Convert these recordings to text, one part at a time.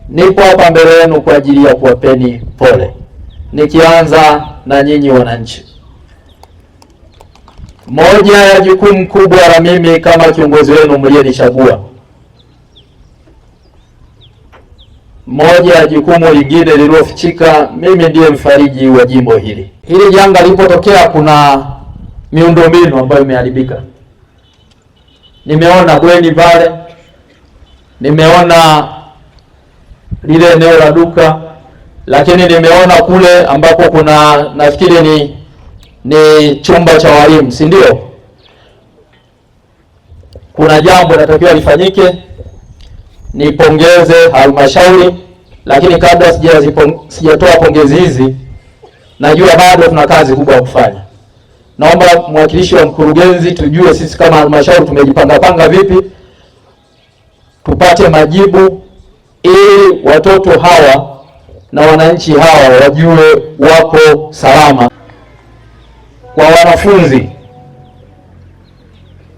Nipo hapa mbele yenu kwa ajili ya kuwapeni pole, nikianza na nyinyi wananchi. Moja ya jukumu kubwa la mimi kama kiongozi wenu mliyenichagua, moja ya jukumu lingine lililofichika, mimi ndiye mfariji wa jimbo hili. Hili janga lilipotokea, kuna miundombinu ambayo imeharibika. Nimeona bweni pale, nimeona lile eneo la duka, lakini nimeona kule ambako kuna, nafikiri ni chumba cha walimu, si ndio? Kuna jambo linatakiwa lifanyike. Nipongeze halmashauri, lakini kabla sijatoa pongezi hizi, najua bado tuna kazi kubwa ya kufanya. Naomba mwakilishi wa mkurugenzi, tujue sisi kama halmashauri tumejipanga vipi, tupate majibu ili watoto hawa na wananchi hawa wajue wako salama. Kwa wanafunzi,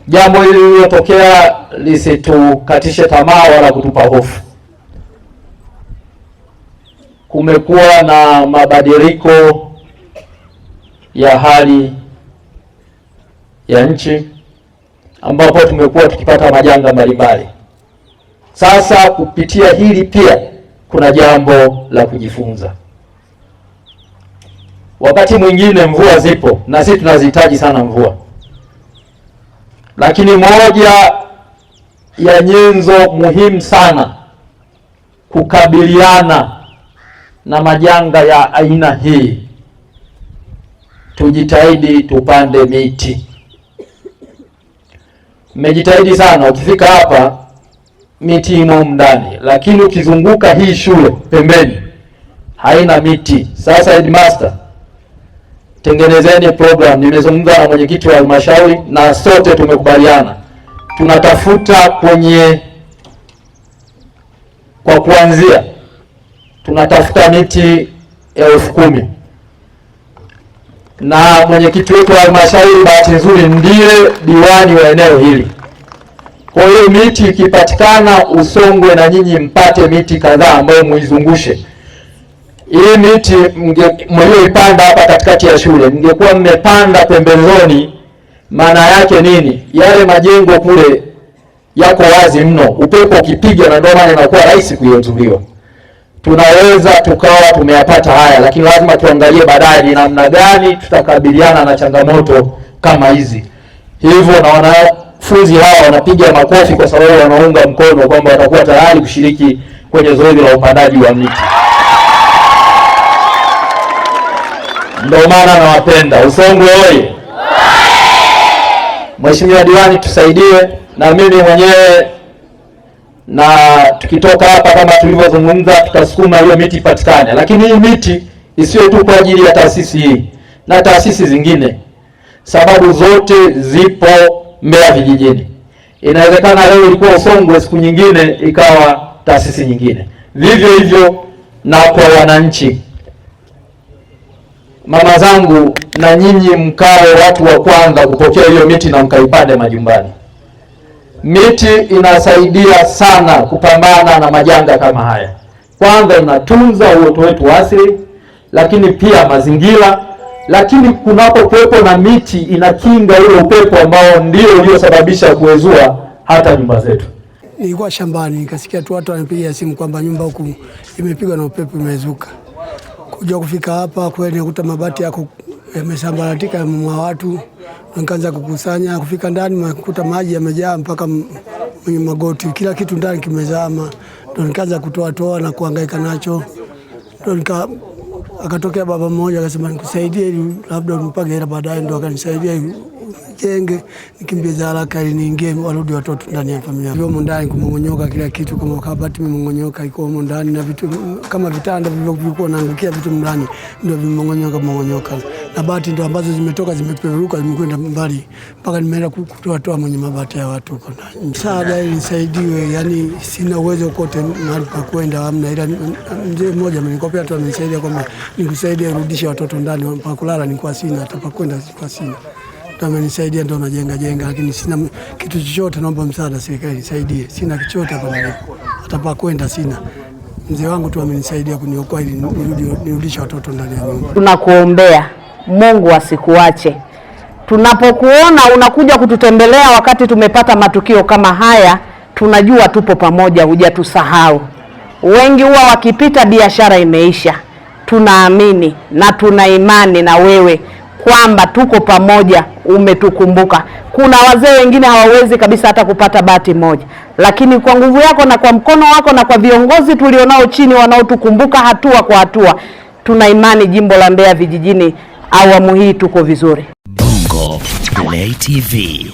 jambo hili lililotokea lisitukatishe tamaa wala kutupa hofu. Kumekuwa na mabadiliko ya hali ya nchi ambapo tumekuwa tukipata majanga mbalimbali. Sasa kupitia hili pia kuna jambo la kujifunza. Wakati mwingine mvua zipo na sisi tunazihitaji sana mvua, lakini moja ya nyenzo muhimu sana kukabiliana na majanga ya aina hii, tujitahidi tupande miti. Mmejitahidi sana, ukifika hapa miti imo ndani, lakini ukizunguka hii shule pembeni haina miti. Sasa headmaster, tengenezeni program. Nimezungumza na mwenyekiti wa halmashauri na sote tumekubaliana tunatafuta kwa kuanzia tunatafuta miti 10,000, na mwenyekiti wetu wa halmashauri bahati nzuri ndiye diwani wa eneo hili. Kwa hiyo miti ikipatikana Usongwe na nyinyi mpate miti kadhaa ambayo muizungushe. Hii miti mlioipanda hapa katikati ya shule, mngekuwa mmepanda pembezoni, maana yake nini? Yale majengo kule yako wazi mno, upepo ukipiga, na ndio maana inakuwa rahisi kuyozuliwa. Tunaweza tukawa tumeyapata haya, lakini lazima tuangalie baadaye ni namna gani tutakabiliana na changamoto kama hizi. Hivyo na wanafunzi hawa wanapiga makofi kwa sababu wanaunga mkono kwamba watakuwa tayari kushiriki kwenye zoezi la upandaji wa miti. Ndio maana nawapenda. Usongwe oye! Mheshimiwa diwani, tusaidie na mimi mwenyewe, na tukitoka hapa kama tulivyozungumza, tutasukuma hiyo miti ipatikane. Lakini hii miti isiyo tu kwa ajili ya taasisi hii na taasisi zingine, sababu zote zipo Mbeya vijijini. Inawezekana leo ilikuwa Usongwe, siku nyingine ikawa taasisi nyingine. Vivyo hivyo na kwa wananchi. Mama zangu, na nyinyi mkawe watu wa kwanza kupokea hiyo miti na mkaipande majumbani. Miti inasaidia sana kupambana na majanga kama haya. Kwanza inatunza uoto wetu wa asili, lakini pia mazingira, lakini kunapokuwepo na miti inakinga ule upepo ambao ndio uliosababisha kuezua hata nyumba zetu. Nilikuwa shambani nikasikia tu watu wanapiga simu kwamba nyumba huku imepigwa na upepo imezuka. Kuja kufika hapa kweli nikuta mabati yako yamesambaratika mwa watu, nikaanza kukusanya. Kufika ndani nikuta maji yamejaa mpaka kwenye magoti, kila kitu ndani kimezama. Ndio nikaanza kutoa na kuhangaika nacho. Ndio akatokea baba mmoja akasema nikusaidie ili labda unipage hela baadaye. Ndio akanisaidia jenge, nikimbiza haraka ili niingie warudi watoto ndani ya familia. Ndio ndani kumongonyoka kila kitu, kama kabati imemongonyoka iko ndani, na vitu kama vitanda vilivyokuwa naangukia vitu ndani ndio vimongonyoka. Na bati ndio ambazo zimetoka zimeperuka zimekwenda mbali mpaka nimeenda kutoa mwenye mabati ya watu huko ndani. Msaada ili nisaidiwe, yani sina uwezo kote mahali pa kwenda hamna, ila mzee mmoja amenikopea tu amenisaidia kwamba nikusaidie rudisha watoto ndani, pa kulala nilikuwa sina, hata pa kwenda sikuwa sina. Amenisaidia ndio najenga, lakini sina kitu chochote. Naomba msaada serikali nisaidie, sina chochote hapa nilipo, hata pa kwenda sina. mzee wangu tu amenisaidia kuniokoa ili nirudishe watoto ndani ya nyumba. Tunakuombea Mungu asikuache. Tunapokuona unakuja kututembelea wakati tumepata matukio kama haya, tunajua tupo pamoja, hujatusahau. Wengi huwa wakipita biashara imeisha. Tunaamini na tuna imani na wewe kwamba tuko pamoja, umetukumbuka. Kuna wazee wengine hawawezi kabisa hata kupata bati moja, lakini kwa nguvu yako na kwa mkono wako na kwa viongozi tulionao chini wanaotukumbuka hatua kwa hatua, tuna imani jimbo la Mbeya vijijini awamu hii tuko vizuri. Bongo Play TV.